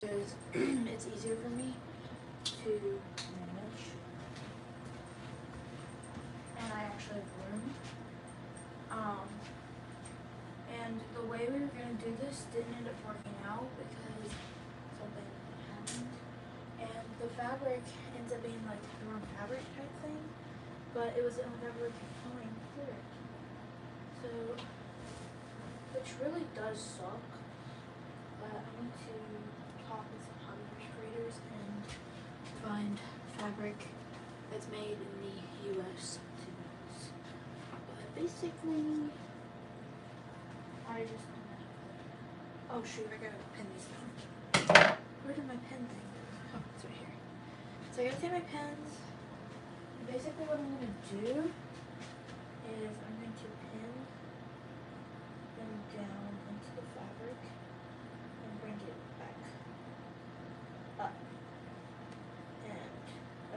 because it's easier for me to manage, and I actually have room. And the way we were going to do this didn't end up working out because something happened. And the fabric ends up being like the wrong fabric type thing, but it was the only fabric we could find for it. So, which really does suck, but I need to talk with some hobby creators and find fabric that's made in the US to use. But basically, I just, oh shoot, I gotta pin these down. Where did my pen thing go? Oh, it's right here. So I gotta take my pens. And basically what I'm gonna do is I'm going to pin them down into the fabric and bring it back up. And,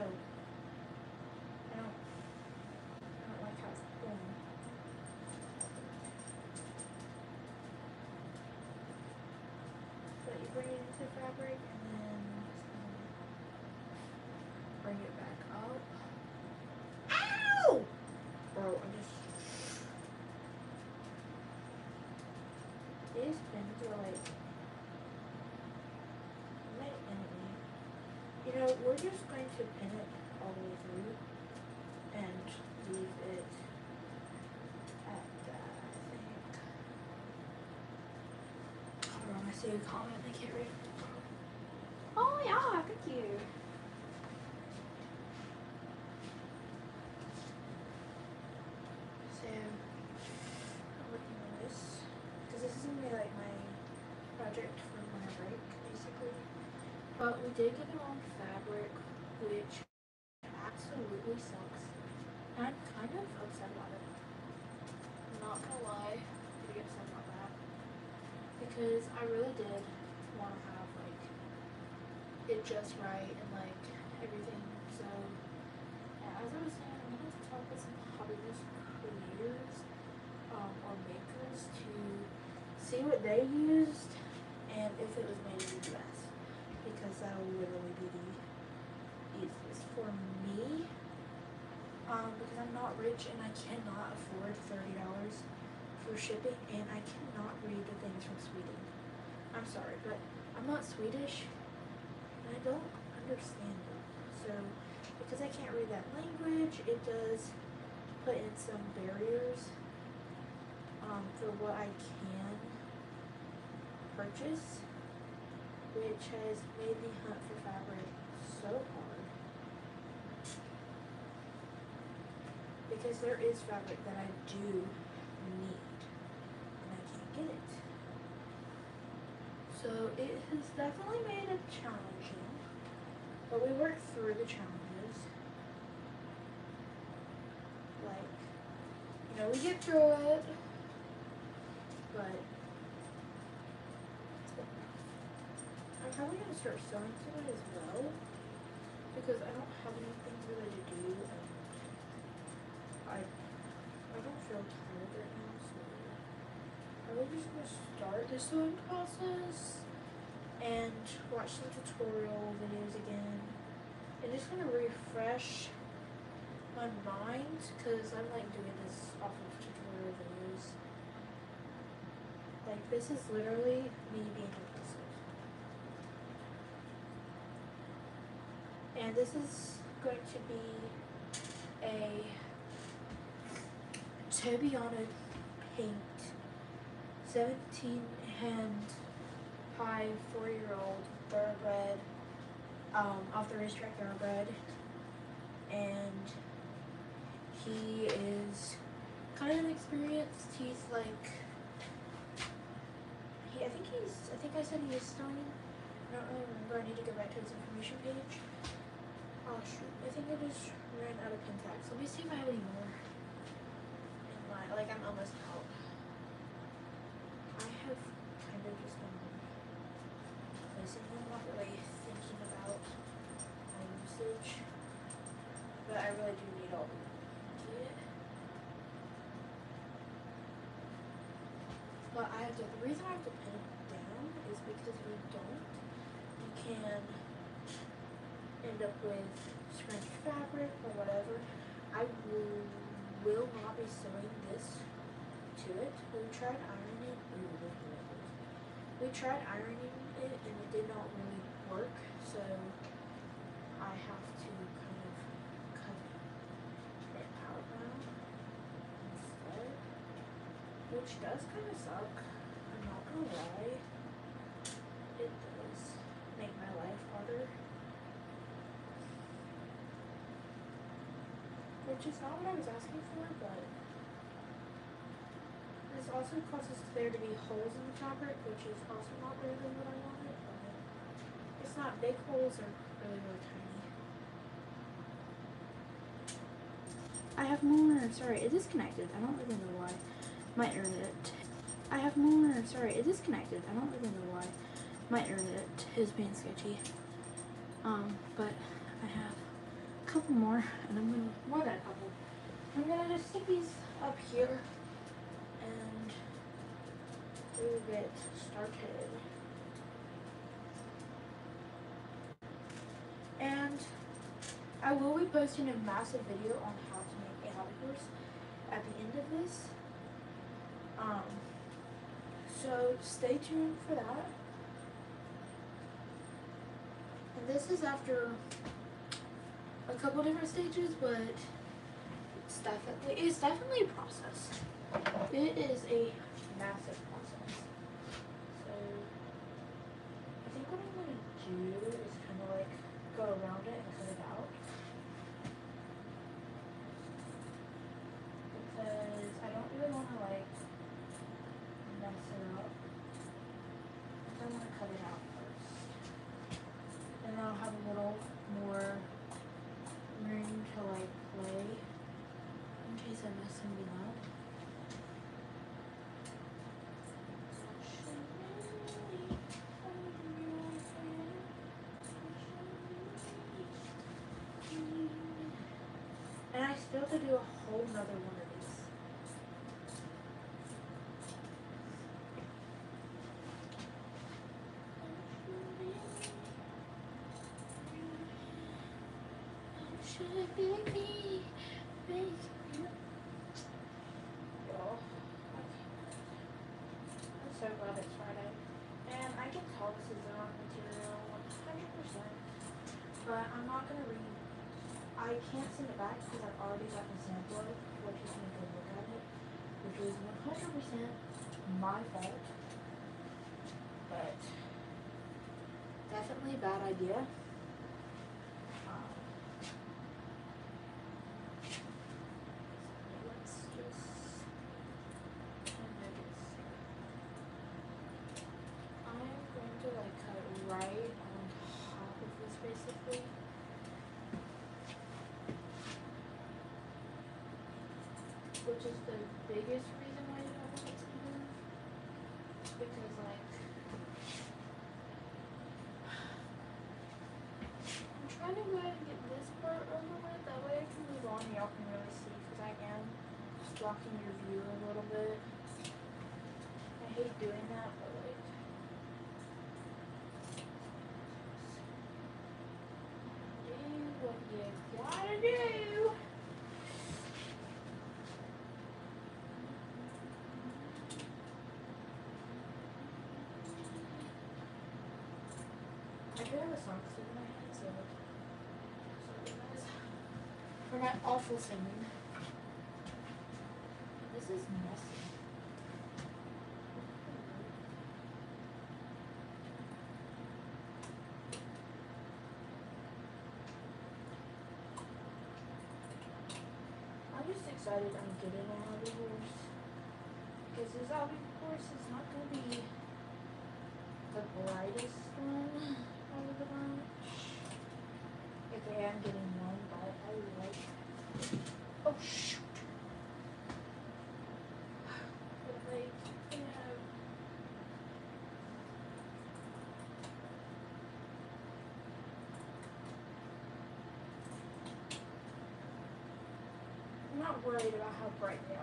oh, I don't like how it's going. So you bring it into the fabric and then bring it back up. Ow! Bro, these pins are like, my enemy. You know, we're just going to pin it all the way through and leave it at that, I think. Hold on, I see a comment, I can't read it. Oh yeah, thank you. So, I'm working on this, because this is going to be like my project for my break, basically. But we did get the wrong fabric, which absolutely sucks. And I'm kind of upset about it. I'm not gonna lie, I'm pretty upset about that. Because I really did want to have like it just right and like everything. So yeah, as I was saying, I'm gonna talk with some hobbyist creators or makers to see what they used and if it was made in the US, because that will literally be the easiest for me. Because I'm not rich and I cannot afford $30 for shipping, and I cannot read the things from Sweden. I'm sorry, but I'm not Swedish and I don't understand them. So because I can't read that language, it does put in some barriers for what I can purchase, which has made the hunt for fabric so hard. Because there is fabric that I do need and I can't get it. So it has definitely made it challenging, but we work through the challenges. Like, you know, we get through it, but it's been rough. I'm probably going to start sewing today as well, because I don't have anything really to do, and I don't feel tired right now, so I'm just going to start the sewing process and watch some tutorial videos again, and just going to refresh my mind, because I'm like doing this off of tutorial videos. Like, this is literally me being impulsive. And this is going to be a Tobiana Paint 17 hand pie 4-year-old thoroughbred, off the racetrack thoroughbred, and he is kind of experienced. He's like, I think I said he is Stone. I don't really remember. I need to go back to his information page. Oh shoot, I think I just ran out of pin tags. Let me see if I have any more in my, like, I'm almost out. I have kind of just been placing them, not really thinking about my usage, but I really do need all of them. But the reason I have to pin it down is because if you don't, can end up with scrunchy fabric or whatever. I will not be sewing this to it. We tried ironing. We tried ironing it and it did not really work, so I have to kind of cut it out now instead, which does kind of suck. I'm not gonna lie. It does make my life harder, which is not what I was asking for, but this also causes there to be holes in the fabric, which is also not really what I wanted, but it's not big holes or really, really tiny. I have more, sorry, it disconnected. I don't really know why. My internet. I have more, sorry, it disconnected. I don't really know why. My internet is being sketchy. But I have a couple more, and I'm gonna, more than a couple. I'm gonna just stick these up here, and we will get started. And I will be posting a massive video on how to make a hobby horse at the end of this. So stay tuned for that. And this is after a couple different stages, but it's definitely a process. It is a massive process. So I think what I'm gonna do is kind of like go around it and cut it out, because I don't really want to like mess it up. I want to cut it out first, and then I'll have a little more room to like play in case I mess something up. And I still have to do a whole nother one of these. Should be me, baby. Y'all, I'm so glad it's Friday. And I can tell this is the wrong material 100%. But I'm not going to read. I can't send it back because I've already got the sample of it, which is going to go look at it, which was 100% my fault. But definitely a bad idea. Let's just I'm going to like cut right on top of this basically. Which is the biggest reason why you don't want it to move. Because like I'm trying to go ahead and get this part over with, that way I can move on and y'all can really see, because I am blocking your view a little bit. I hate doing that, but like do what you gotta do. I do have a song stuck in my head, so sorry guys for my awful singing. This is messy. I'm just excited I'm getting a hobby horse, because this hobby horse is not going to be the brightest one out of the bunch. Okay, I'm getting one, but I like. Oh shoot! But like, you know, I'm not worried about how bright they are.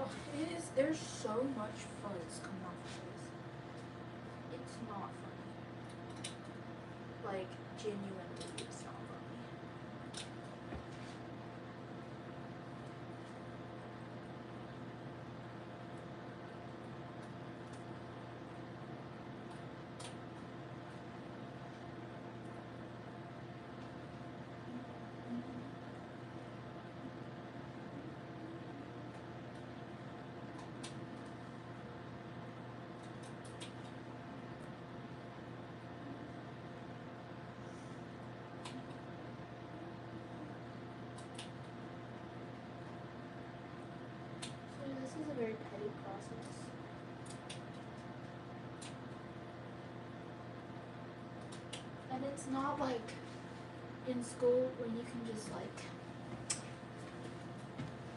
Oh, it is. There's so much fuzz coming off of this. It's not funny. Like, genuinely, it's not funny. So this is a very petty process. And it's not like in school when you can just like,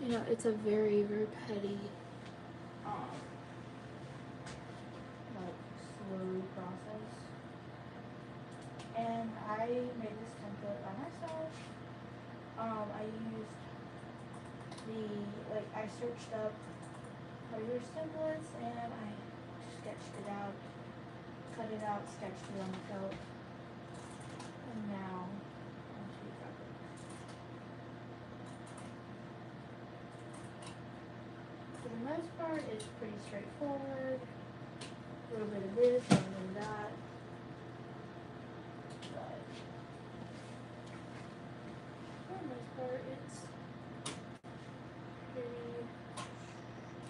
you know, it's a very, very petty, like slow process. And I made this template by myself. I used I searched up Harder's templates and I sketched it out, cut it out, sketched it on the felt, and now onto the fabric. For the most part, it's pretty straightforward. A little bit of this, a little bit of that. But for the most part, it's pretty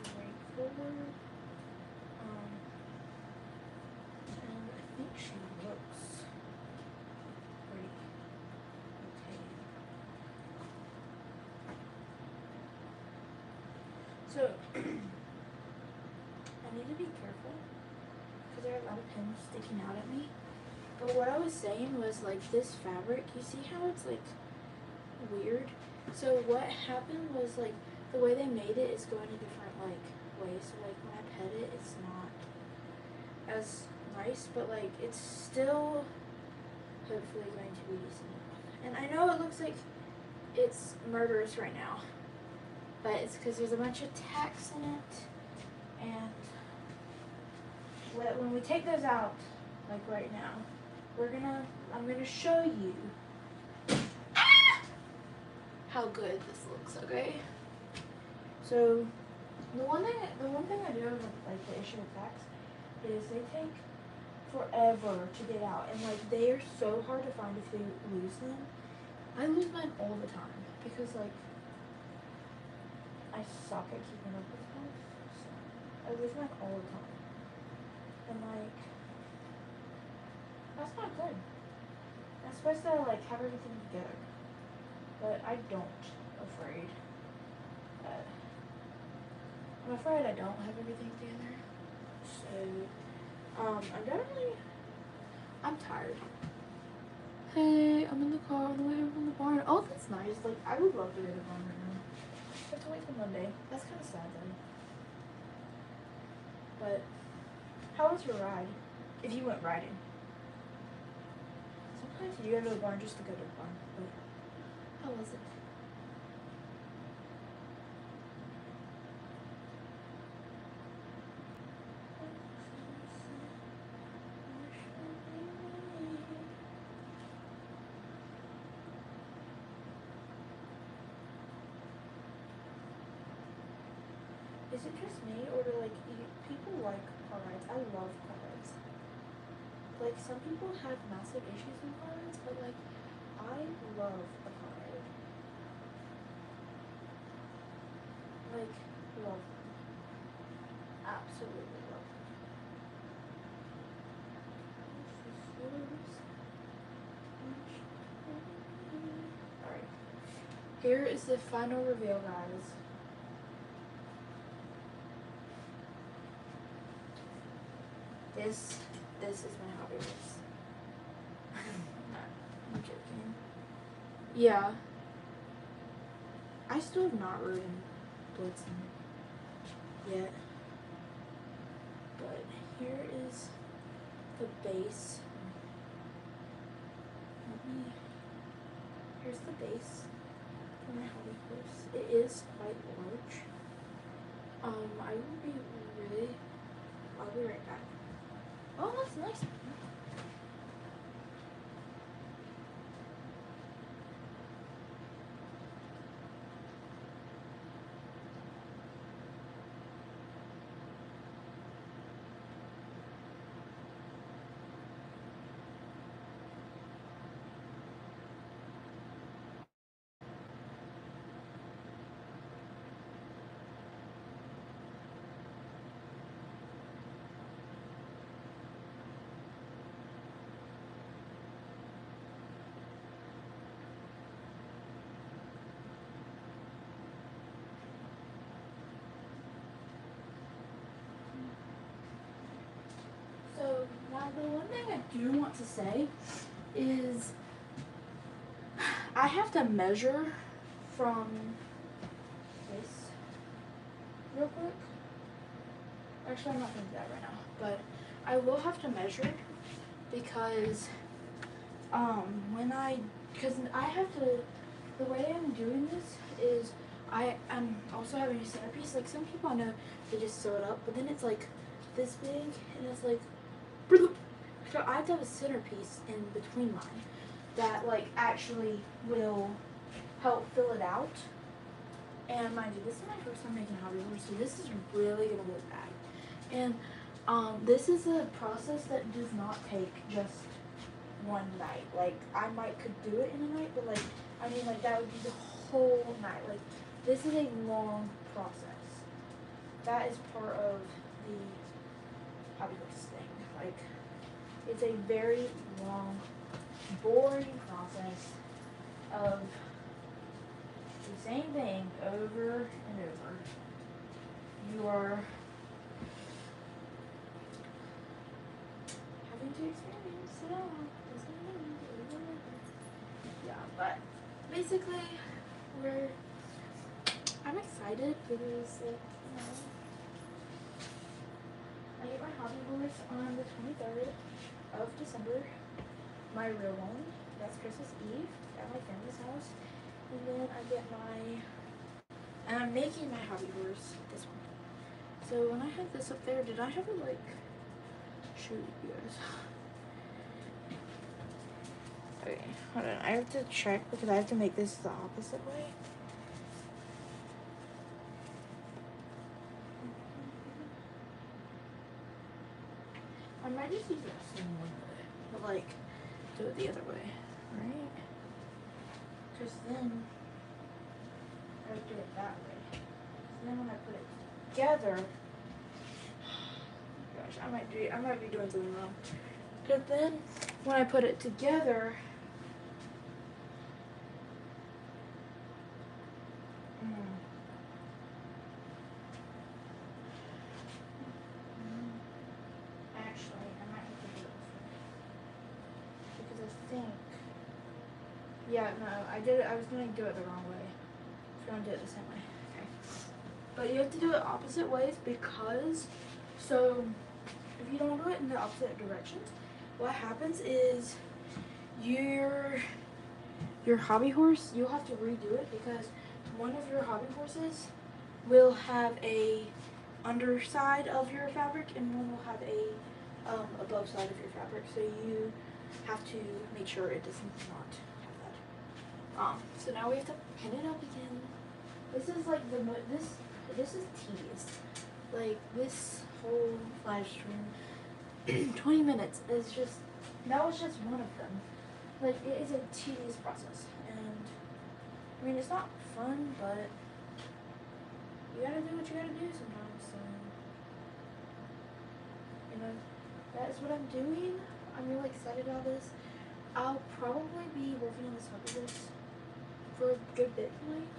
straightforward. And I think she looks pretty okay. So I need to be careful because there are a lot of pins sticking out at me. But what I was saying was like this fabric, you see how it's like weird? So what happened was like the way they made it is going a different like way. So like when I pet it, it's not as nice, but like it's still hopefully going to be decent enough. And I know it looks like it's murderous right now, but it's because there's a bunch of tacks in it, and when we take those out, like right now, I'm gonna show you how good this looks, okay? So the one thing I do have like the issue with tacks is they take forever to get out, and like they are so hard to find if you lose them. I lose mine all the time because like I suck at keeping up with them. So I lose mine all the time. And like that's not good. I'm supposed to like have everything together. But I don't, afraid. I'm afraid I don't have everything together. So I'm tired. Hey, I'm in the car on the way home from the barn. Oh, that's nice. Like, I would love to go to the barn right now. I have to wait till Monday. That's kind of sad, though. But, how was your ride? If you went riding. Sometimes you go to the barn just to go to the barn. But, how was it? Is it just me, or do like people like car rides? I love car rides. Like some people have massive issues with car rides, but like I love a car ride. Like love them. Absolutely love them. Alright. Here is the final reveal, guys. This is my hobby horse. I'm joking. Yeah. I still have not ridden Blitzen yet. But here is the base. Here's the base for my hobby horse. It is quite large. I will be really. I'll be right back. Oh, that's nice. So now the one thing I do want to say is I have to measure from this real quick. Actually, I'm not going to do that right now, but I will have to measure because because I have to, the way I'm doing this is I am also having a centerpiece. Like some people I know, they just sew it up, but then it's like this big and it's like, so I have to have a centerpiece in between mine that like actually will help fill it out. And mind you, this is my first time making hobby horse, so this is really gonna look bad. And this is a process that does not take just one night. Like I could do it in a night, but like I mean like that would be the whole night. Like this is a long process. That is part of the hobby horse thing. Like it's a very long, boring process of the same thing over and over. You are having to experience it all. Yeah, but basically, I'm excited because, like, you know, I get my hobby horse on the 23rd of December. My real one, that's Christmas Eve at my family's house. And then I get and I'm making my hobby horse this one. So when I had this up there, did I have it like, shoot you guys. Okay, hold on, I have to check because I have to make this the opposite way. I might just use the same one way, but like, do it the other way, right? Because then I would do it that way. And then when I put it together, gosh, I might be doing something wrong. Because then when I put it together, actually, I might have to do it this way. Because I think, yeah, no, I was going to do it the wrong way. I was going to do it the same way. Okay. But you have to do it opposite ways because, so if you don't do it in the opposite directions, what happens is your hobby horse, you'll have to redo it because one of your hobby horses will have a underside of your fabric and one will have a above side of your fabric. So you have to make sure it does not have that. So now we have to pin it up again. This is like this is tedious. Like this whole live stream, 20 minutes is just, that was just one of them. Like it is a tedious process, and I mean it's not fun, but you gotta do what you gotta do sometimes. So you know, that's what I'm doing. I'm really excited about this. I'll probably be working on this hobby horse for a good bit tonight,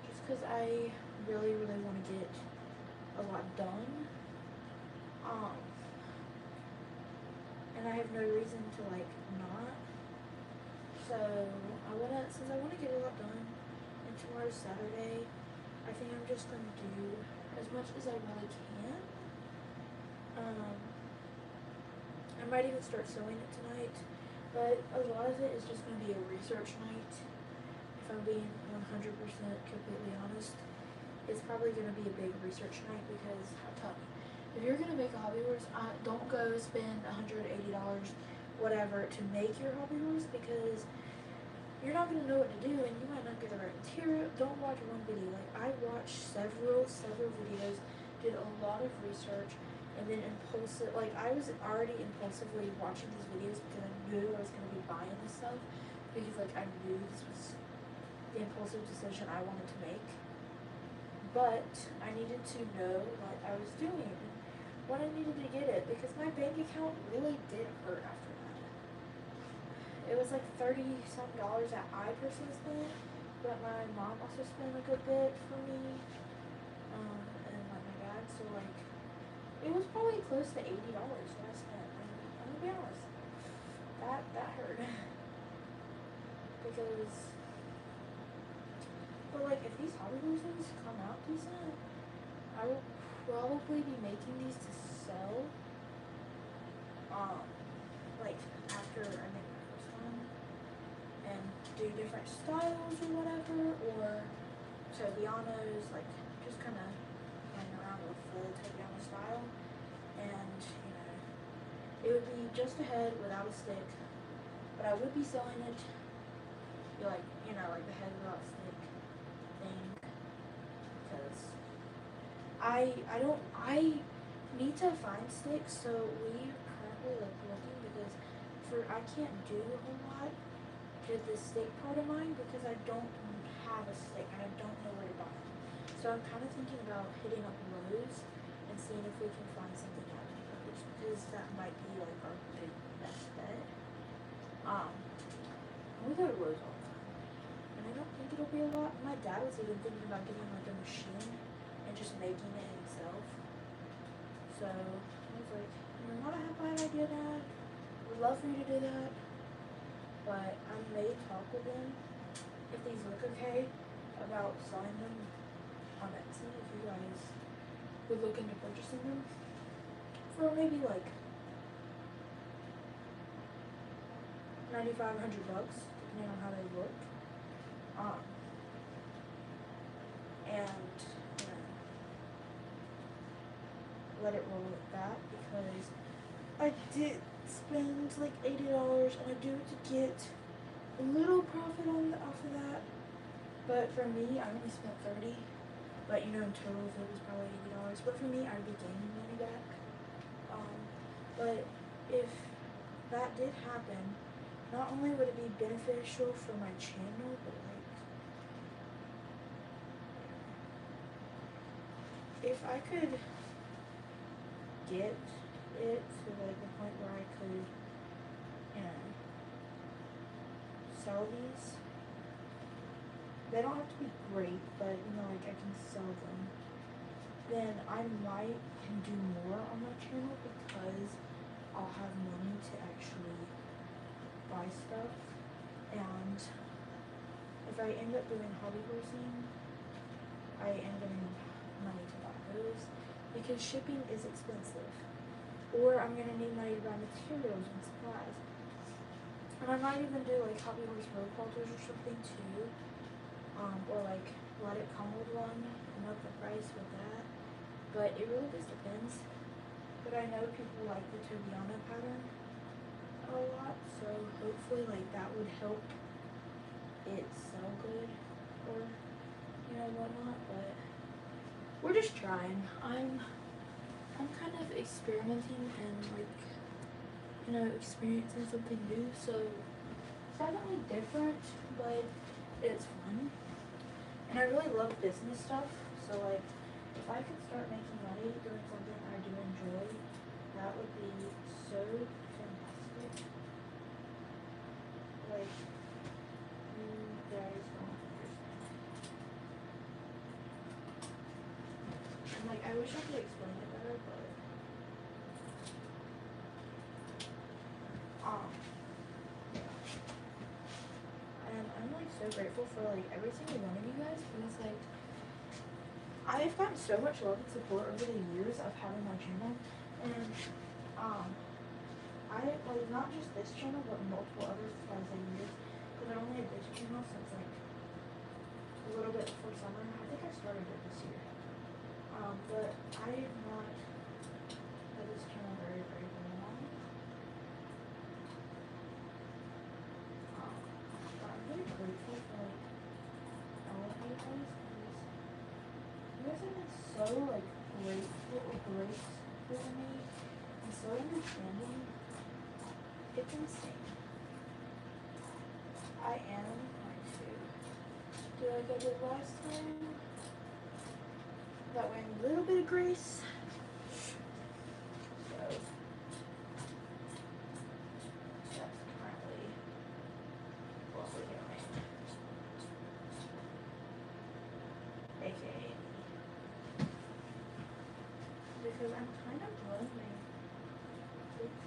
just because I really want to get a lot done. And I have no reason to like not. So since I wanna get a lot done, and tomorrow's Saturday, I think I'm just gonna do as much as I really can. I might even start sewing it tonight, but a lot of it is just gonna be a research night. If I'm being 100% completely honest, it's probably going to be a big research night because I'm telling you, if you're going to make a hobby horse, don't go spend $180 whatever to make your hobby horse, because you're not going to know what to do and you might not get the right material. Don't watch one video. Like, I watched several videos, did a lot of research, and then I was already impulsively watching these videos because I knew I was going to be buying this stuff, because like I knew this was the impulsive decision I wanted to make. But I needed to know what I was doing, when I needed to get it, because my bank account really did hurt after that. It was like $30-some that I personally spent, but my mom also spent a good bit for me, and like my dad, so like it was probably close to $80 that I spent. And I'm gonna be honest, that hurt. Because, but like if these hobby horses come out decent, I will probably be making these to sell. Like after I make my first one, and do different styles or whatever, or Tobianos, like just kind of playing around with the Tobiano style, and it would be just a head without a stick, but I would be selling it like the head without stick thing, because I need to find sticks, so we currently like looking, because I can't do a whole lot with the stick part of mine because I don't have a stick and I don't know where to buy it. So I'm kind of thinking about hitting up Lowe's and seeing if we can find something out of Lowe's, because that might be like our best bet. We go to Lowe's all the time, and I don't think it'll be a lot. My dad was even thinking about getting like a machine and just making it himself. So I was like, not a bad idea, Dad. Would love for you to do that. But I may talk with them, if these look okay, about selling them on Etsy, if you guys would look into purchasing them for maybe like $95-100, depending on how they look. And let it roll with that, because I did spend like $80 and I do it to get a little profit off of that. But for me, I only spent $30. But in total it was probably $80. But for me, I'd be gaining money back. But if that did happen, not only would it be beneficial for my channel, but like if I could get it to like the point where I could sell these, they don't have to be great, but like I can sell them, then I might can do more on my channel, because I'll have money to actually buy stuff. And if I end up doing hobby horsing, I am going to need money to buy those, because shipping is expensive, or I'm going to need money to buy materials and supplies. And I might even do like hobby horse rope halters or something too, or like let it come with one and up the price with that. But it really just depends. But I know people like the Tobiano pattern a lot, so hopefully like that would help it sell good, or whatnot. But we're just trying. I'm kind of experimenting and like experiencing something new, so it's definitely different, but it's fun. And I really love business stuff, so like if I could start making money doing something I do enjoy, that would be so fantastic. Like, you guys don't understand. And like, I wish I could explain it better, but and I'm like so grateful for like every single one of you guys, because like I've gotten so much love and support over the years of having my channel, and I like not just this channel but multiple others throughout the years, because I only had this channel since like a little bit before summer. I think I started it this year. But I have not had this channel very, very long. But I'm very grateful for like all of you guys because you guys have been so like graceful to me and so understanding. It's insane. I am going to do like I did last time. That way a little bit of grace. So that's currently what we're doing. AKA because I'm kind of blowing my oops.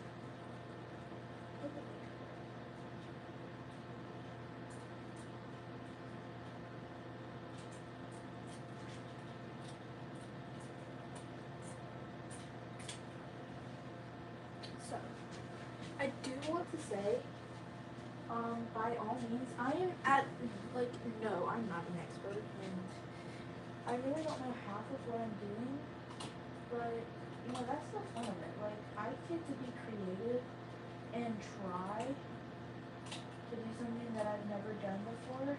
So, I do want to say, by all means, I am no, I'm not an expert, and I really don't know half of what I'm doing, but, you know, that's the fun of it. Like, I get to be creative and try to do something that I've never done before,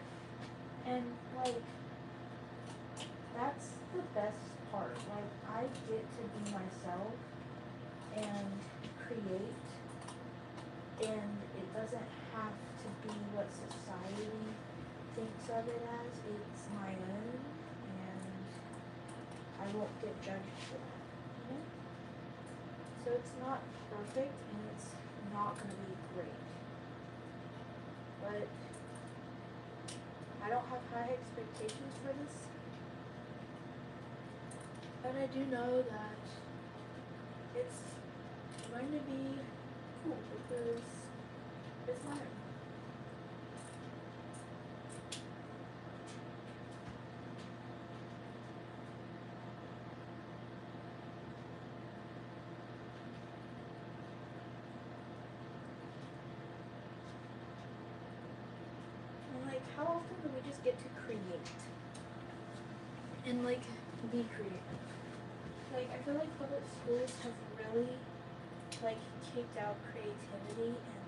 and, like, that's the best part. Like, I get to be myself and create, and it doesn't have to be what society thinks of it as. It's my own, and I won't get judged for that, you know? So it's not perfect, and it's not going to be great, but I don't have high expectations for this, but I do know that it's going to be cool because it's my own. And like, how often do we just get to create and like be creative? Like, I feel like public schools have really like kicked out creativity and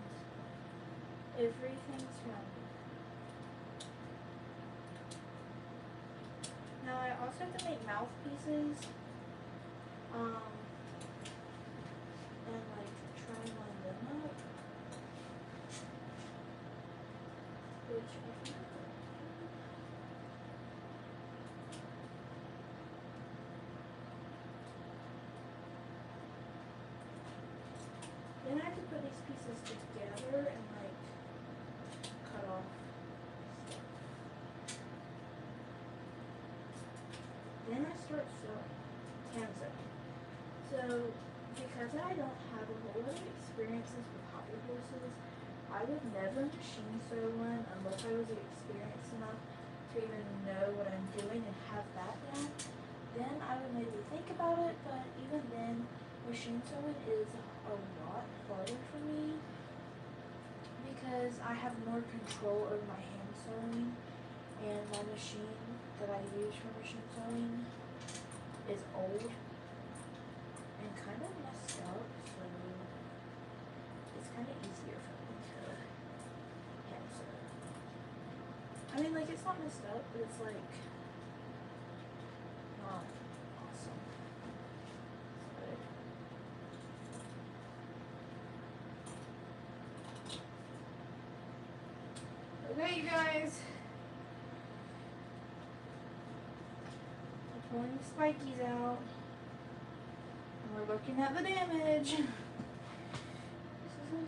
everything's wrong. Now I also have to make mouthpieces, and like try and line them up, which I think then I have to put these pieces together and like cut off stuff. Then I start sewing, hand sewing. So because I don't have a whole lot of experiences with hobby horses, I would never machine sew one unless I was experienced enough to even know what I'm doing and have that down. Then I would maybe think about it, but even then, machine sewing is a lot harder for me because I have more control over my hand sewing, and my machine that I use for machine sewing is old and kind of messed up, so it's kind of easier for me to hand sew. I mean, like, it's not messed up, but it's like not awesome. Okay, you guys. I'm pulling the spikies out. And we're looking at the damage. This is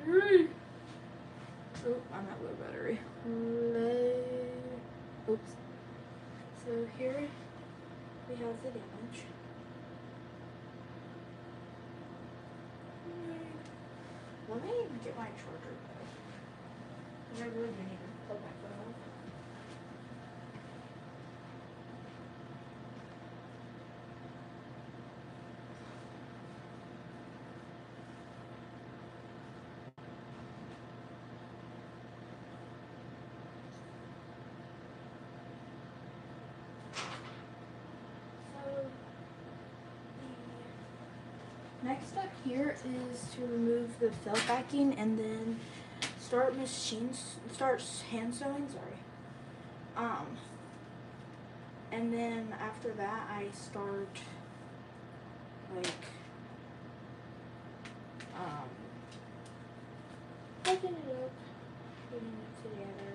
accessory. Oh, I'm at low battery. Oops. So here we have the damage. Let me get my charger though. I really do need to plug my phone off. Next step here is to remove the felt backing and then start hand sewing, sorry. And then after that I start like putting it up, putting it together.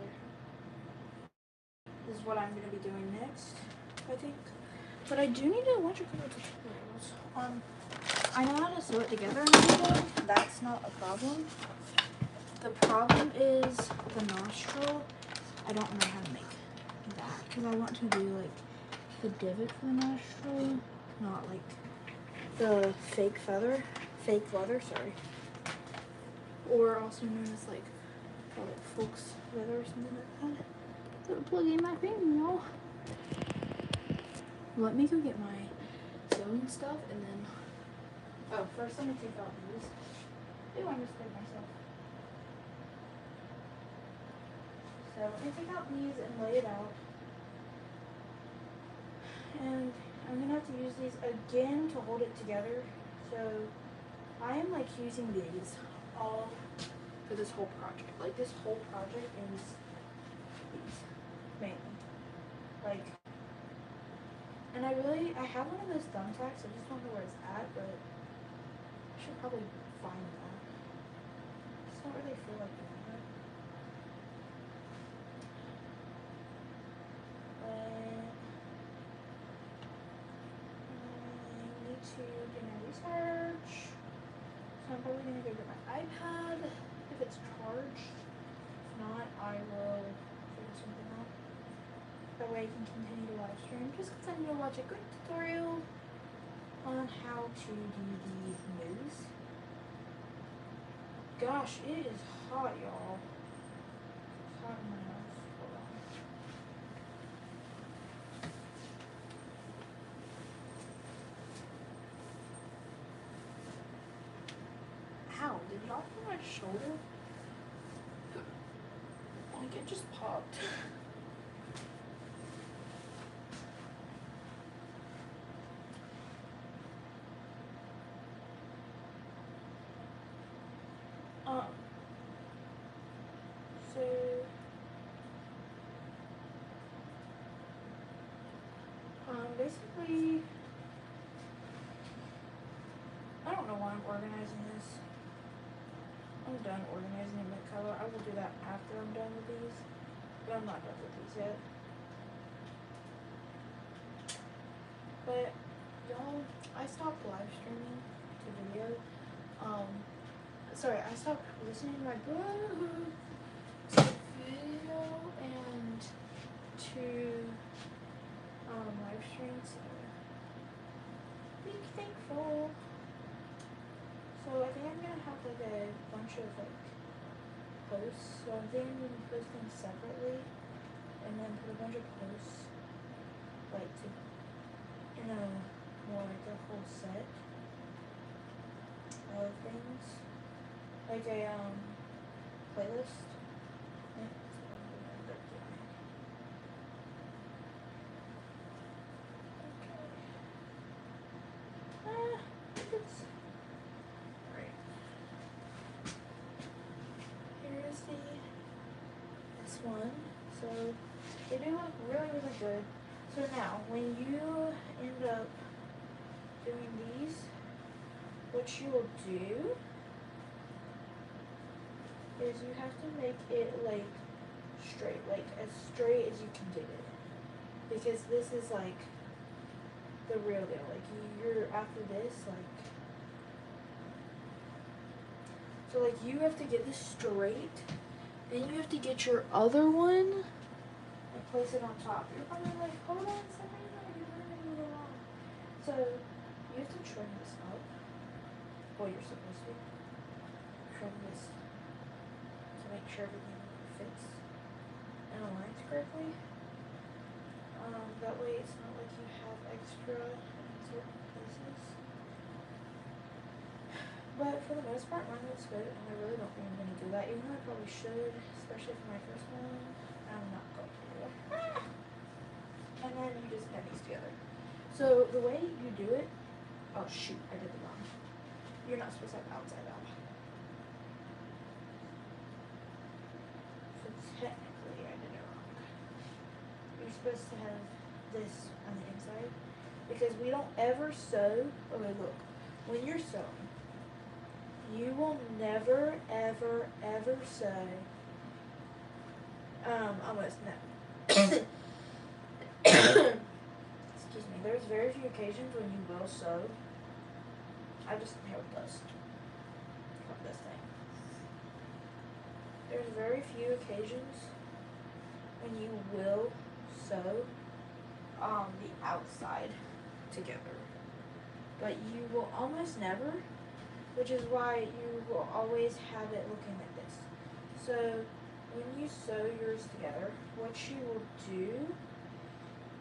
This is what I'm gonna be doing next, I think. But I do need to watch a couple of tutorials. I know how to sew it together and everything. That's not a problem. The problem is the nostril. I don't know how to make that because I want to do like the divot for the nostril, not like the fake leather, sorry. Or also known as like folks leather or something like that. Gonna plug in my thing, y'all. Let me go get my sewing stuff and then. Oh, first I'm gonna take out these. Ew, I misspelled myself. So let me take out these and lay it out. And I'm gonna have to use these again to hold it together. So I am like using these all for this whole project. Like this whole project is these mainly. Like, and I have one of those thumbtacks. I just don't know where it's at, but I should probably find that. I just don't really feel like doing that. I need to do my research. So I'm probably gonna go get my iPad if it's charged. If not, I will figure something out. That way I can continue to live stream. Just because I need to watch a quick tutorial on how to do the news. Gosh, it is hot, y'all. It's hot in my house. Hold on. Ow, did y'all feel my shoulder? Like it just popped. So basically, I don't know why I'm organizing this. I'm done organizing in the color. I will do that after I'm done with these, but I'm not done with these yet. But y'all, I stopped live streaming to video. Sorry, I stopped listening to my book to video and to live stream. So be thankful. So I think I'm gonna have like a bunch of like posts. So I'm thinking of posting separately, and then put a bunch of posts like to, you know, more like a whole set of things, like a playlist. Yeah, that's what I'm gonna end up doing. Okay. It's right. Here's this one. So they do look really, really good. So now, when you end up doing these, what you will do is you have to make it like straight, like as straight as you can get it, because this is like the real deal. Like you're after this, like, so like you have to get this straight, then you have to get your other one and place it on top. You're probably like, hold on, Sabrina, you're moving it along. So you have to trim this up. Well, you're supposed to trim this to make sure everything fits and aligns correctly. That way it's not like you have extra in certain places. But for the most part, mine looks good, and I really don't think I'm going to do that, even though I probably should, especially for my first one. I'm not going to. And then you just pin these together. So the way you do it, oh shoot, I did it wrong. You're not supposed to have outside out. So technically I did it wrong. You're supposed to have this on the inside because we don't ever sew. Okay, look, when you're sewing, you will never, ever, ever sew. Almost no. Excuse me. There's very few occasions when you will sew. I just inhaled dust from this thing. There's very few occasions when you will sew the outside together, but you will almost never, which is why you will always have it looking like this. So when you sew yours together, what you will do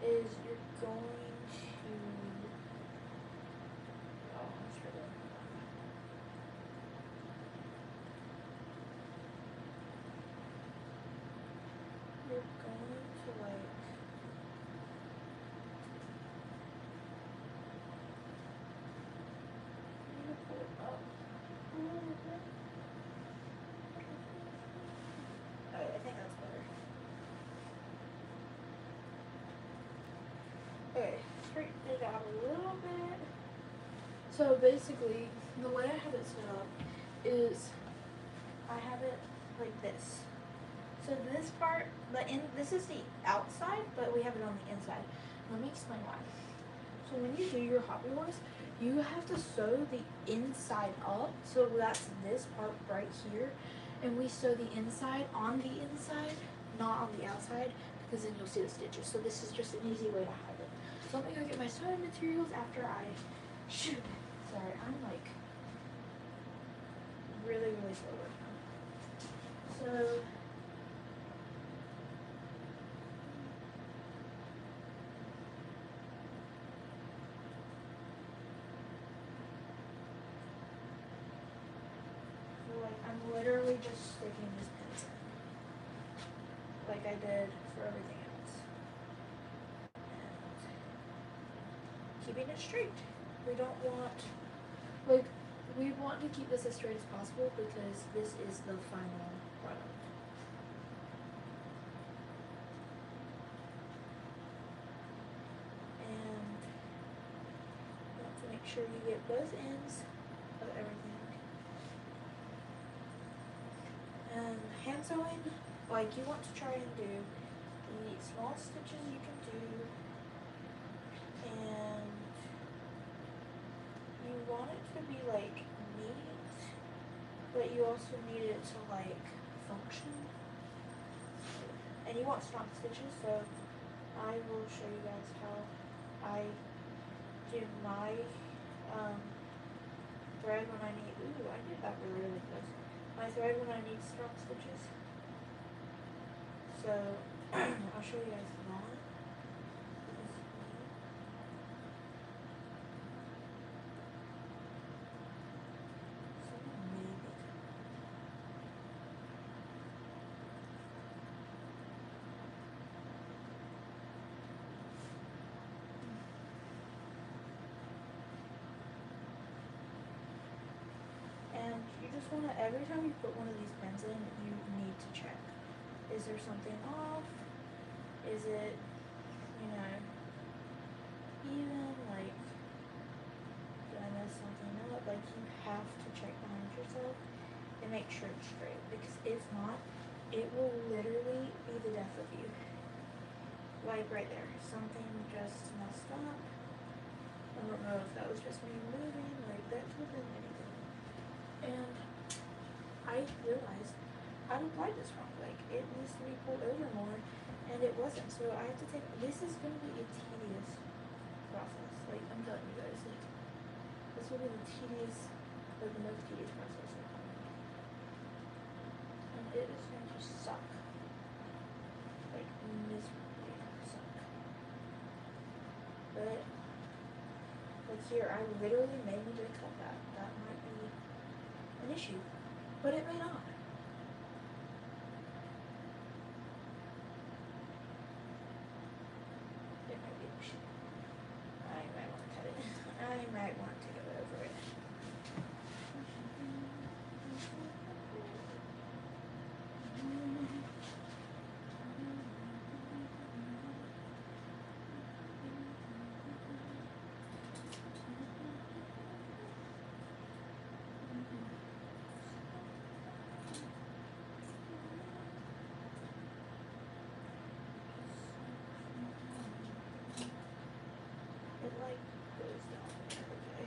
is you're going to, oh, I'm struggling. You're going to like, I'm gonna pull it up a little bit. Alright, I think that's better. Okay, straighten it out a little bit. So basically, the way I have it set up is I have it like this. So this part, this is the outside, but we have it on the inside. Let me explain why. So when you do your Hobby Horse, you have to sew the inside up. So that's this part right here. And we sew the inside on the inside, not on the outside, because then you'll see the stitches. So this is just an easy way to hide it. So let me go get my sewing materials after I shoot. Sorry, I'm like really, really slow right now. So like I'm literally just sticking these pins in, like I did for everything else, and keeping it straight. We don't want, like, we want to keep this as straight as possible because this is the final product. And you want to make sure you get both ends of everything. And hand sewing, like you want to try and do the small stitches you can do, and you want it to be like neat, but you also need it to like function. And you want strong stitches, so I will show you guys how I do my thread when I need, ooh, I did that really, really close. My thread when I need strong stitches. So I'll show you guys that. And you just want to, every time you put one of these pins in, you need to check. Is there something off? Is it, you know, even, like, did I mess something up? Like, you have to check behind yourself and make sure it's straight. Because if not, it will literally be the death of you. Like, right there. Something just messed up. I don't know if that was just me moving. Like, that could have been anything. And I realized I applied this wrong. Like, it needs to be pulled over more, and it wasn't. So I have to take, this is going to be a tedious process. Like, I'm telling you guys, like, this will be the most tedious process. And it is going to suck. Like, miserably suck. But, like here, I literally may need to cut that. That might be an issue, but it may not. It might be an issue. I might want to cut it. I might want to go over it. like goes down there. Okay.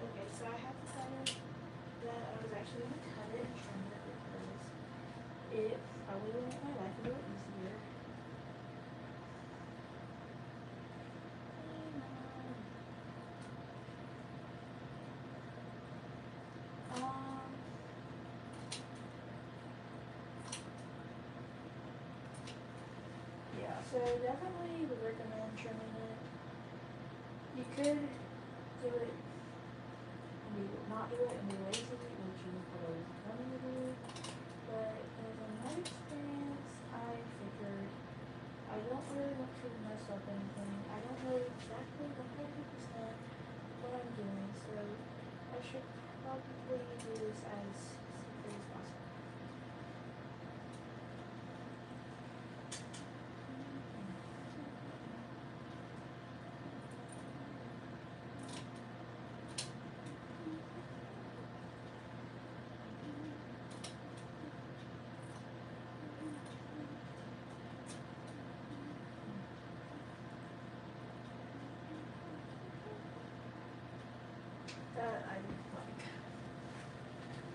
Okay, so I have decided that I was actually going to cut it and trim it because it probably will make my life a little easier. Yeah, so definitely would recommend trimming it. You could do it and you will not do it and be lazy, which you probably going to do. But in my experience, I figured I don't really want to mess up anything. I don't know exactly 100% what I'm doing, so I should probably do this as simply as possible. That I like.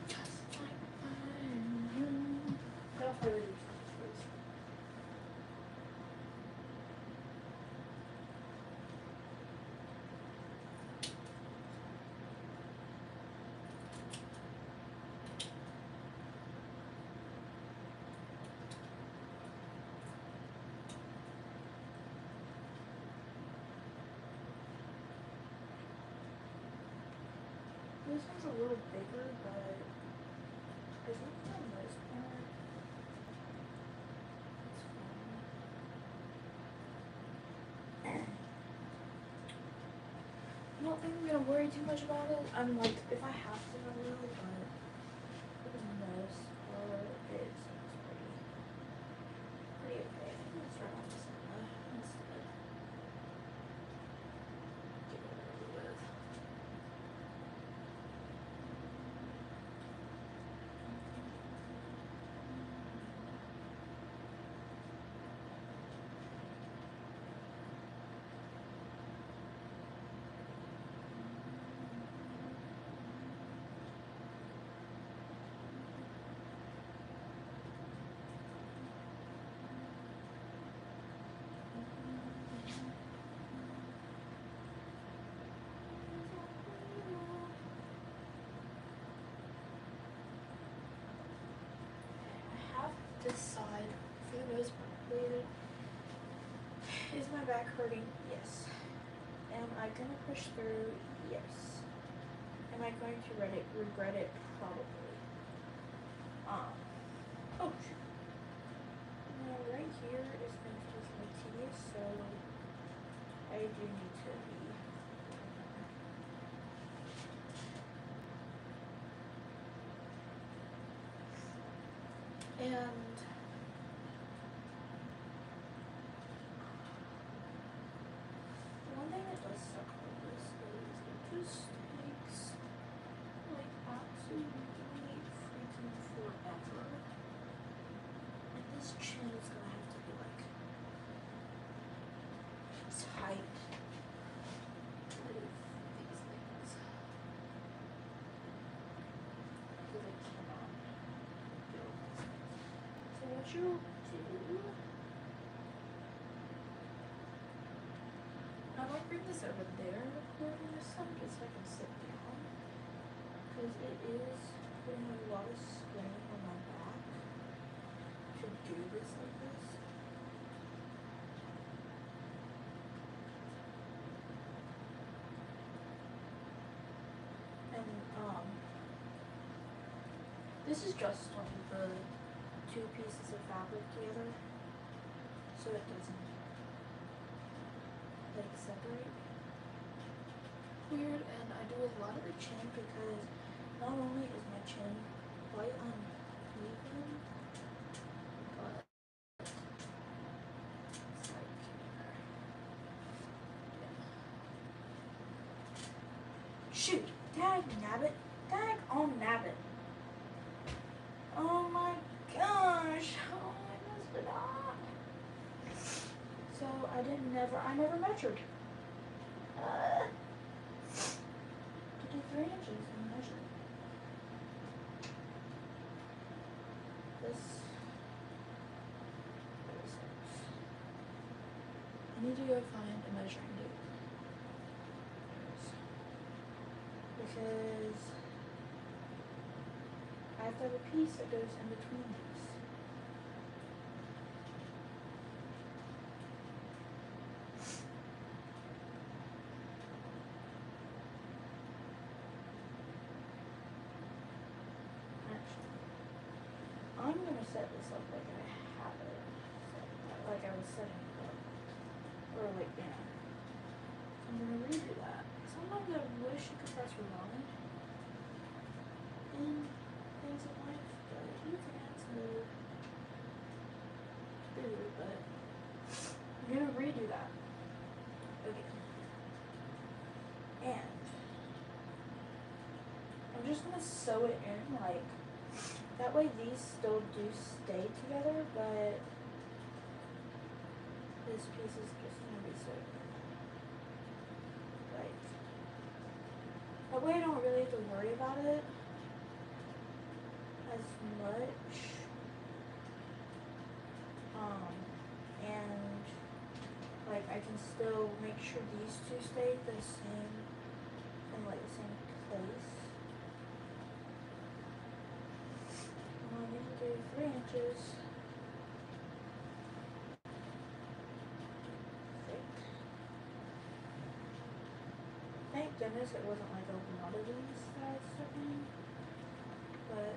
Just like mine. Don't really do this. This one's a little bigger, but I think for the most part, it's fine. I don't think I'm gonna worry too much about it. I'm like, if I have to, I will, but for the most part, it seems pretty okay. I think I'm gonna start on this one instead. Get it over with. I have this side for the most part completed. Is my back hurting? Yes. Am I gonna push through? Yes. Am I going to regret it? Probably. Oh, shoot. Now right here is going to be kind of tedious, so I do need to be. And one thing that does suck about this is it just takes like absolutely freaking forever. And this chin is gonna have to be like tight with these things. Because I cannot do this. So what you'll do, I might bring this over there and record in this time just so I can sit down. Because it is putting a lot of strain on my back to do this like this. And this is just like the two pieces of fabric together, so it doesn't like separate. Weird, and I do a lot of the chin because not only is my chin quite uneven, but it's like here. shoot. Dag nabbit. Dag on nabbit. Oh my gosh. Oh, I messed it up. So I never measured. To do 3 inches and measure. This. I need to go find a measuring tape. Because I have to have a piece that goes in between these. Actually, I'm going to set this up like I have it. Like I was setting it up. Or like, you know. I'm going to redo that. Sometimes I wish you could press rewind in things in life, but you can't, so do it, but I'm going to redo that. Okay. And I'm just going to sew it in, like, that way these still do stay together, but this piece is just going to be sewed in. Like, that way I don't really have to worry about it as much. And like I can still make sure these two stay the same in like the same place. I need to do 3 inches. Thank goodness it wasn't like a lot of these that I was stuffing, but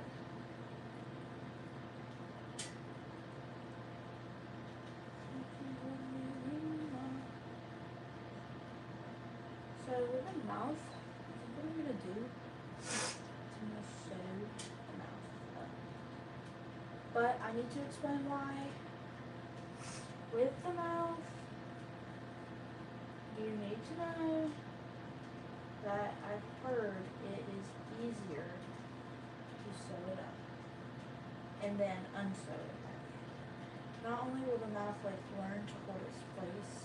so with the mouth, what I'm gonna do is I'm gonna sew the mouth up. But I need to explain why. With the mouth, you need to know that I've heard it is easier to sew it up and then unsew it. Not only will the mouth like learn to hold its place,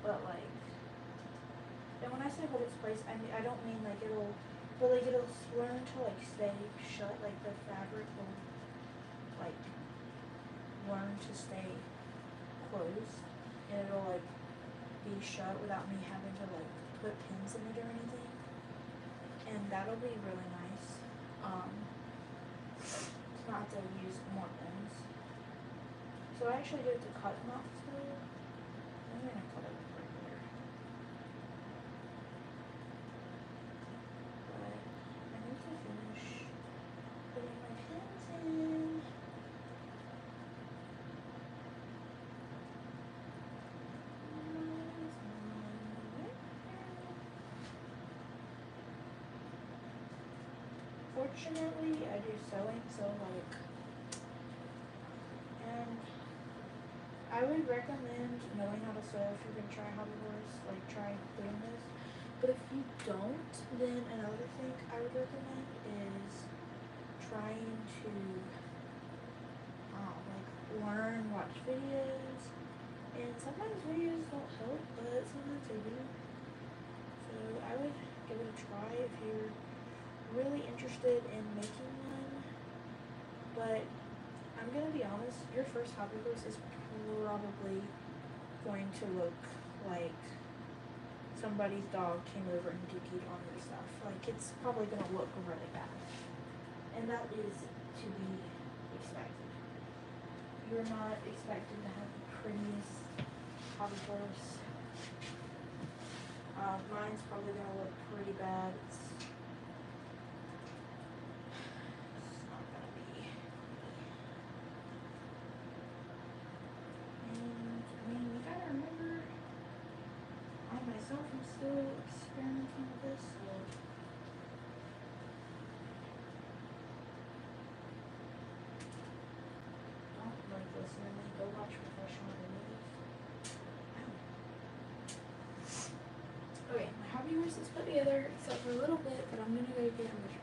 but like, and when I say hold its place, I don't mean like it'll, but like it'll learn to like stay shut, like the fabric will like learn to stay closed, and it'll like be shut without me having to like put pins in it or anything, and that'll be really nice. To not have to use more pins. So I actually do have to cut them off too. I'm gonna cut it right there. But I need to finish putting my pins in. Fortunately, I do sewing, so like, and I would recommend knowing how to sew if you're gonna try hobby horse, like try doing this. But if you don't, then another thing I would recommend is trying to like learn, watch videos, and sometimes videos don't help, but sometimes they do. So I would give it a try if you're really interested in making one. But I'm gonna be honest, your first hobby horse is probably going to look like somebody's dog came over and dookied on your stuff. Like, it's probably gonna look really bad. And that is to be expected. You're not expected to have the prettiest hobby horse. Mine's probably gonna look pretty bad. It's not gonna be. And I mean, you gotta remember, I myself am still experimenting with this, so don't like listen to me. Go watch professional videos. Okay, my hobby horse is put together. here except for a little bit, but I'm gonna go get a measurement.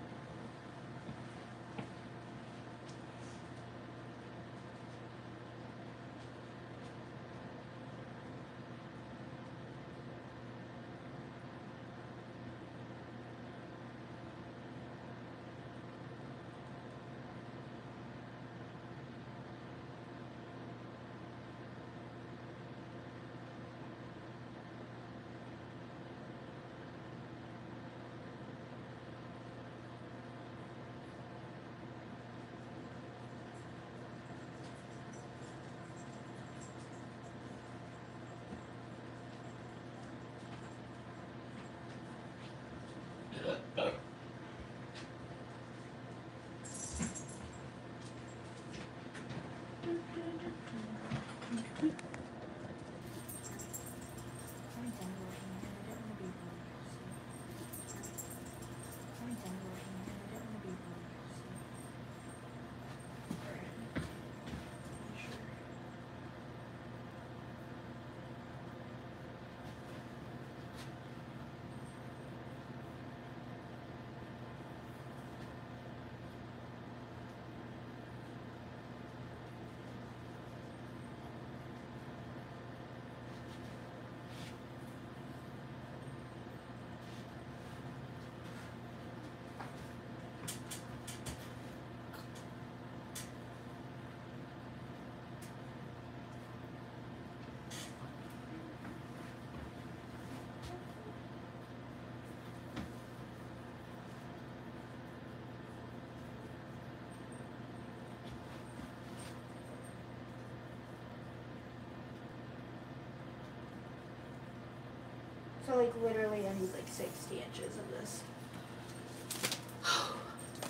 So like literally I need like 60 inches of this.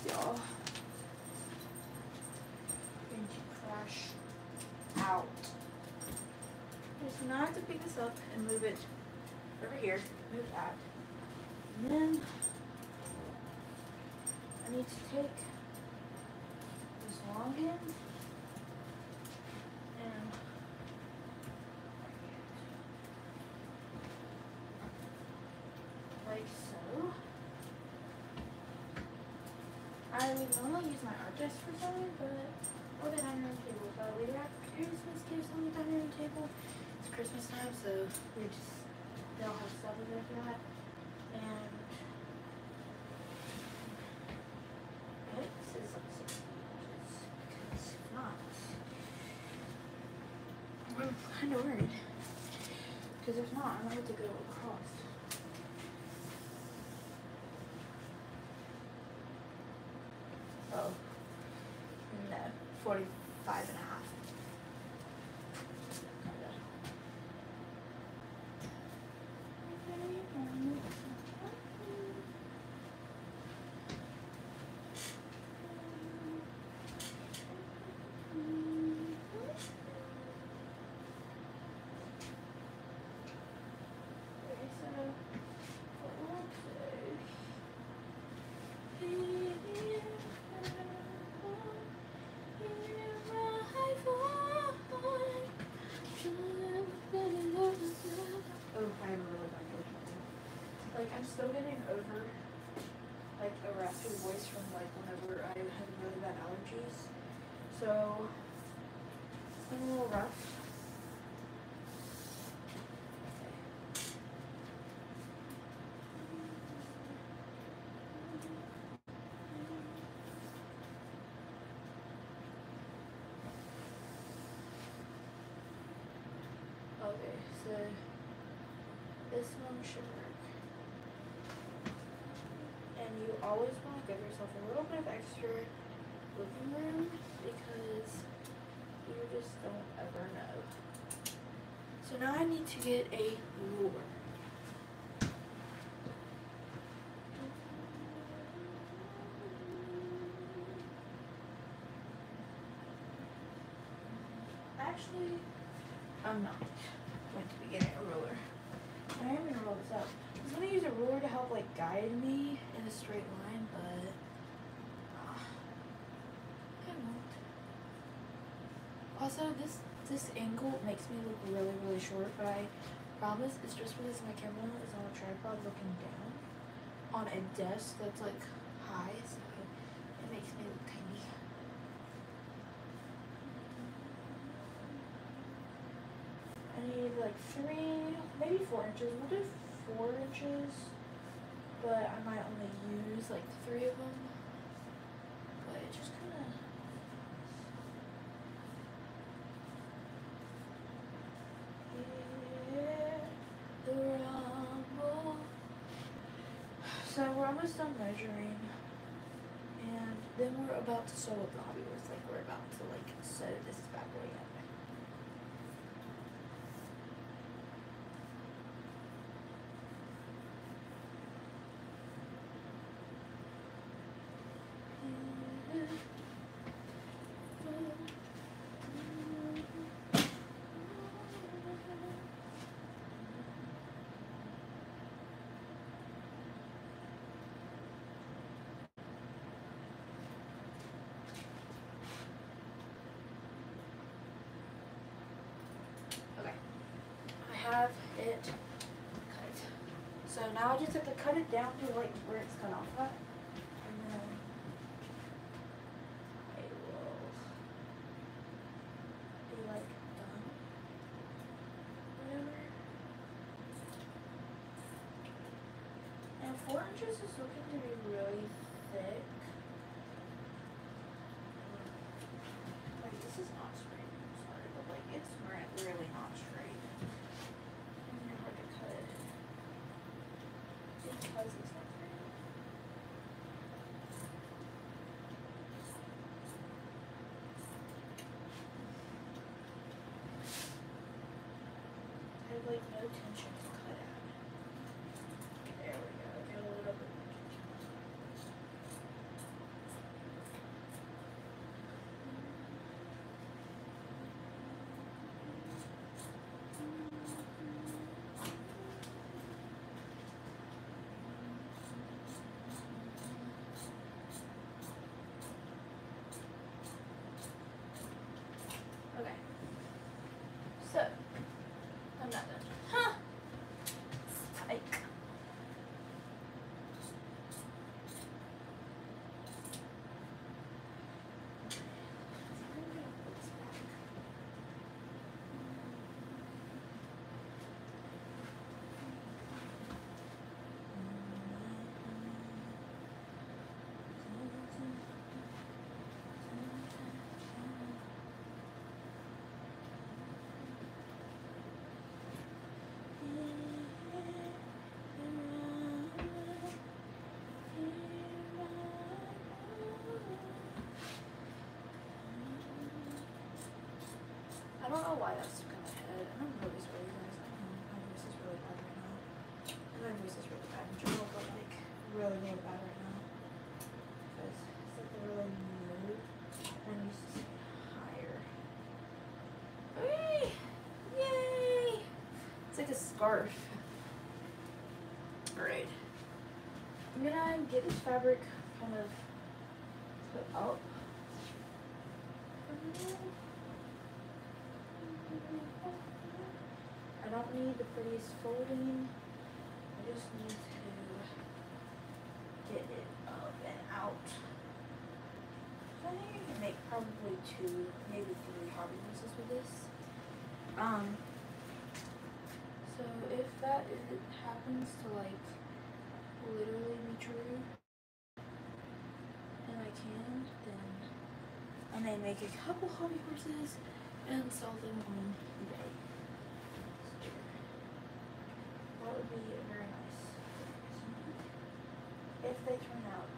Y'all. I'm going to crash out. So now I have to pick this up and move it over here. Move that. And then I need to take this long end and like so. I would normally use my art desk for sewing, but or the dining room table. But later after Christmas gifts on the dining room table. It's Christmas time, so they'll have stuff in there for that. And this is like 60 inches. Because if not, I'm kind of worried. Because if not, I'm going to have to go across. Oh, no, 45 and a half. I'm still getting over like a raspy voice from like whenever I had really bad allergies. So it's been a little rough. Okay, so this one should work. And you always want to give yourself a little bit of extra living room because you just don't ever know. So now I need to get a ruler. Actually, I'm not going to be getting a ruler. I am going to roll this up. I was going to use a ruler to help like guide me in a straight line, but I won't. Also, this angle makes me look really, really short, but I promise it's just because my camera is on a tripod looking down. on a desk that's like high, so it makes me look tiny. I need like 3, maybe 4 inches. We'll do 4 inches, but I might only use like 3 of them. But it just kind of. The rumble. So we're almost done measuring, and then we're about to sew up the Hobbyworth. Like we're about to like sew this bad boy up. Have it cut. So now I just have to cut it down to like where it's cut off at. And then I will be like done. Whatever. And 4 inches is looking to be really thick. Like this is not straight, I'm sorry, but like it's really not straight. Because it's not very I have like no tension to cut out. There we go. Get a little bit more Okay. So, I'm not done. Huh! Spike. I don't know why that's stuck in my head. And I'm really sorry, guys. I know my voice is really bad right now. My voice is really bad in general, but like really, really bad right now. Because it's like really new. And I'm used to sitting higher. Hooray! Yay! It's like a scarf. Alright. I'm gonna get this fabric kind of put up. I don't need the prettiest folding. I just need to get it up and out. So I think I can make probably 2, maybe 3 hobby horses with this. So if that happens to like literally be true, and I can, then I may make a couple hobby horses and sell them on eBay. That would be very nice if they turn out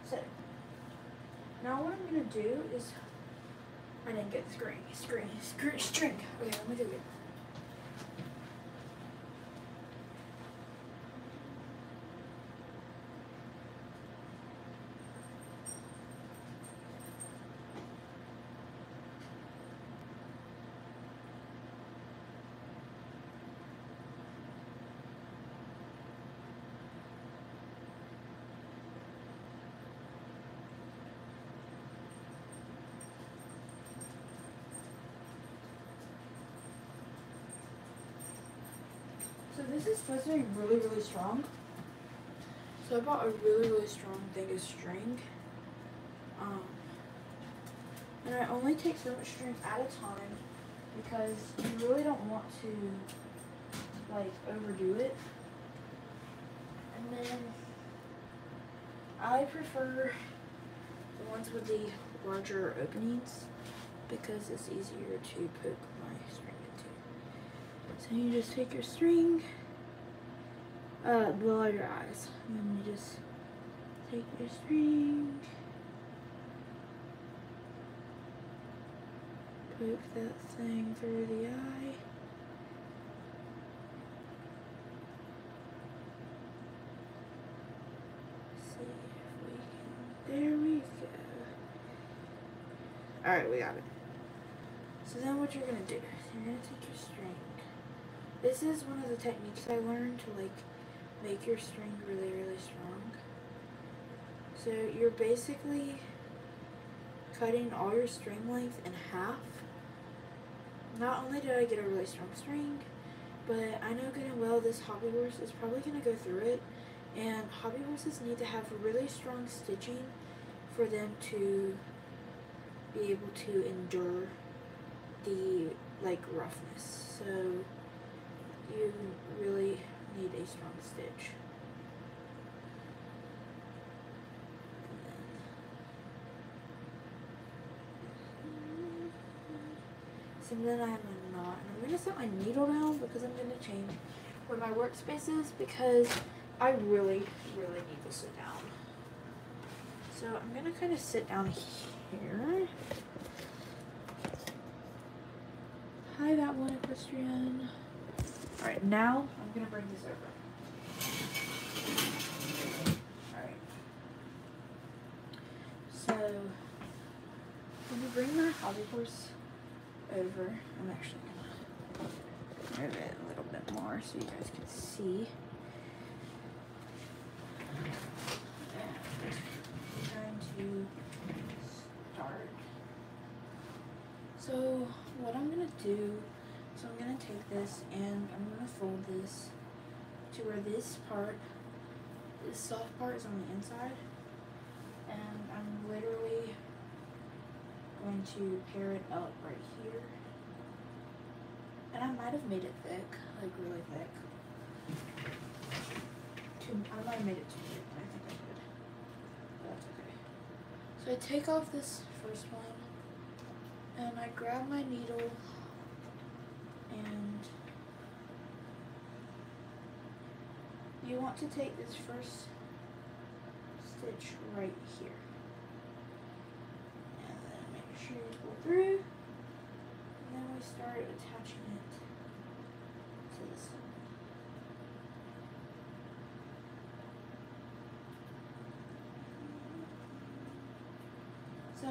decent. So now what I'm gonna do is I didn't get the string. Okay, let me do it. So this is supposed to be really, really strong. So I bought a really strong thing of string. And I only take so much string at a time because you really don't want to like overdo it. And then I prefer the ones with the larger openings because it's easier to poke my string into. So you just take your string below your eyes, and then you just take your string, poke that thing through the eye. See if we can, there we go. Alright, we got it. So then what you're gonna do is you're gonna take your string. This is one of the techniques I learned to like make your string really strong. So you're basically cutting all your string length in half. Not only did I get a really strong string, but I know good and well this hobby horse is probably going to go through it, and hobby horses need to have really strong stitching for them to be able to endure the like roughness. So you really need a strong stitch. So then I have a knot, and I'm going to set my needle down because I'm going to change where my workspace is because I really need to sit down. So I'm going to kind of sit down here. Hi, that one equestrian. Alright, now I'm going to bring this over. Alright. So, when you bring my hobby horse over, I'm actually going to move it a little bit more so you guys can see. I'm trying to start. So, what I'm going to do, so I'm going to take this and I'm going to fold this to where this part, this soft part is on the inside, and I'm literally going to pair it up right here. And I might have made it thick, like really thick. I might have made it too thick, but I think I did. But that's okay. So I take off this first one, and I grab my needle, and you want to take this first stitch right here. And then make sure you pull through. And then we start attaching it to this one. So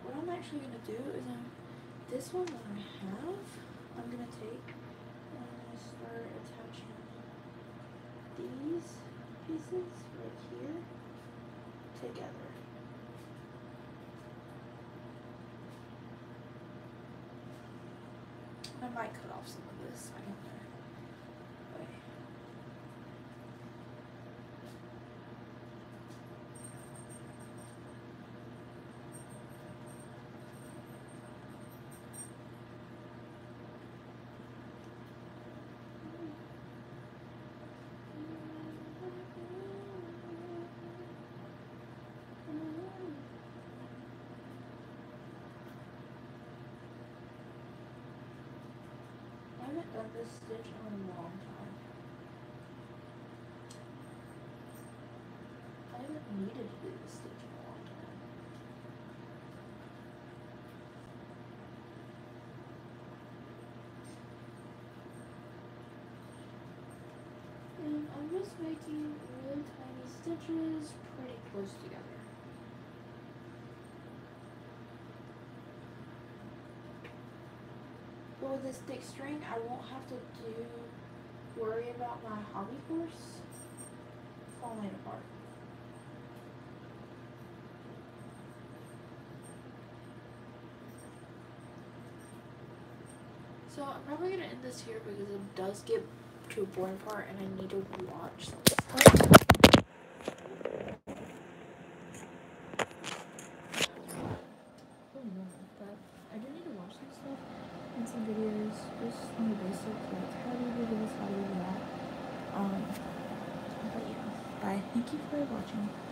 what I'm actually going to do is this one that I have, I'm going to take and I'm going to start attaching these pieces right here together. I might cut off some of this, I don't know. But I haven't done this stitch in a long time. I haven't needed to do this stitch in a long time. And I'm just making really tiny stitches pretty close together. But with this thick string, I won't have to worry about my hobby horse falling apart. So I'm probably going to end this here because it does get to a boring part and I need to watch some stuff. some videos just on the basics, like how do you do this, how do you do that. But yeah, bye. Thank you for watching.